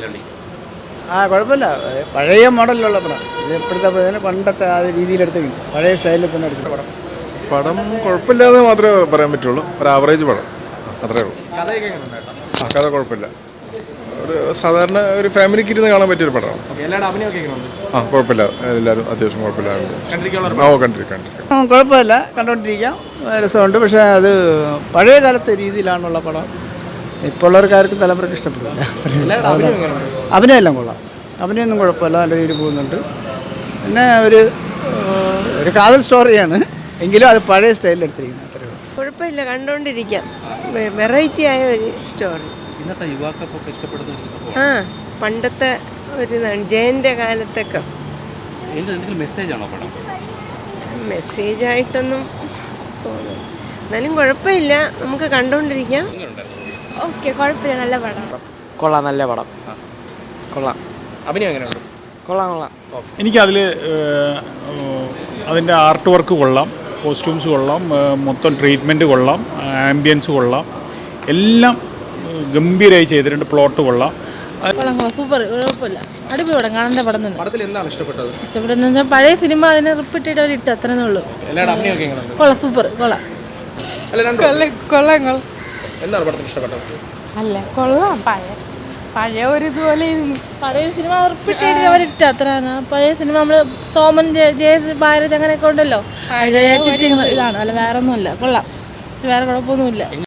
കൈരളി? കുഴപ്പമില്ല. പഴയ മോഡലിലുള്ള പടം. ഇത് ഇപ്പോഴത്തെ പണ്ടത്തെ ആ രീതിയിലെടുത്ത് പഴയ സ്റ്റൈലിൽ തന്നെ എടുത്ത പടം. പടം കുഴപ്പമില്ലാതെ മാത്രമേ പറയാൻ പറ്റുള്ളൂ. ഒരു ആവറേജ് പടം അത്രേ ഉള്ളൂ. കഥയൊക്കെ എങ്ങനെ ഉണ്ടായിരുന്നു? കഥ കുഴപ്പമില്ല. ഒരു സാധാരണ ഒരു ഫാമിലിക്ക് ഇരുന്ന് കാണാൻ പറ്റിയൊരു പടമാണ്. എല്ലാവരുടെ അഭിനയമൊക്കെ എങ്ങനെയുണ്ട്? കുഴപ്പമില്ല. എല്ലാവരും അത്യാവശ്യം കുഴപ്പമില്ലാതെ കണ്ടിരിക്കാം. കുഴപ്പമില്ല, കണ്ടുകൊണ്ടിരിക്കാം. രസമുണ്ട്. പക്ഷേ അത് പഴയ കാലത്തെ രീതിയിലാണുള്ള പടം. ഇപ്പോൾ ഉള്ളവർക്കാർക്കും തലമുറയ്ക്ക് ഇഷ്ടപ്പെടില്ല. അഭിനയം കൊള്ളാം. അഭിനയൊന്നും കുഴപ്പമില്ല, നല്ല രീതിയിൽ പോകുന്നുണ്ട്. പിന്നെ ഒരു കാതൽ സ്റ്റോറിയാണ്, എങ്കിലും അത് പഴയ സ്റ്റൈലിൽ എടുത്തിരിക്കുന്നത്. അത്രയേ ഉള്ളൂ. കുഴപ്പമില്ല, കണ്ടുകൊണ്ടിരിക്കാം. വെറൈറ്റി ആയ ഒരു സ്റ്റോറി. ഇന്നത്തെ യുവാക്കൾക്കൊക്കെ ഇഷ്ടപ്പെടുന്ന പണ്ടത്തെ ഒരു ജയൻ്റെ കാലത്തൊക്കെ എന്തെങ്കിലും മെസ്സേജാണോ പടം? മെസ്സേജായിട്ടൊന്നും തോന്നുന്നു. എന്നാലും കുഴപ്പമില്ല, നമുക്ക് കണ്ടുകൊണ്ടിരിക്കാം. ഓക്കെ, കുഴപ്പമില്ല, നല്ല പടം. കൊള്ളാം, നല്ല പടം. കൊള്ളാം. അഭിനയം എങ്ങനെയുണ്ട്? കൊള്ളാം. എനിക്കതിൽ അതിൻ്റെ ആർട്ട് വർക്ക് കൊള്ളാം, കോസ്റ്റ്യൂംസ് കൊള്ളാം, മൊത്തം ട്രീറ്റ്മെൻറ്റ് കൊള്ളാം, ആംബിയൻസ് കൊള്ളാം, എല്ലാം ഗംഭീരമായി ചെയ്തിട്ടുണ്ട്. പ്ലോട്ട് കൊള്ളാം. സൂപ്പർ, കുഴപ്പമില്ല, അടിപൊളി പടം, കാണേണ്ട പടം തന്നെ. പടത്തിൽ എന്താണ് ഇഷ്ടപ്പെട്ടത്? ഇഷ്ടപ്പെട്ടെന്ന് വെച്ചാൽ പഴയ സിനിമ അതിനെ റിപ്പീറ്റ് ചെയ്ത് അവരിട്ട് അത്രേ ഉള്ളൂ. എല്ലാവരുടെ അഭിനയമൊക്കെ എങ്ങനെയുണ്ട്? കൊള്ളാം, സൂപ്പർ, കൊള്ളാം. കൊള്ളാം. എന്താണ് പടത്തിൽ ഇഷ്ടപ്പെട്ടത്? അല്ല, കൊള്ളാം. പഴയ ഒരു ഇതുപോലെ പഴയ സിനിമ റിപ്പീറ്റ് ചെയ്ത് അവരിട്ട് അത്രയാണ്. പഴയ സിനിമ നമ്മൾ സോമൻ, ഭാരത് അങ്ങനെയൊക്കെ ഉണ്ടല്ലോ, ഇതാണ്. അല്ല, വേറെ ഒന്നുമല്ല. കൊള്ളാം, പക്ഷെ വേറെ കുഴപ്പമൊന്നുമില്ല.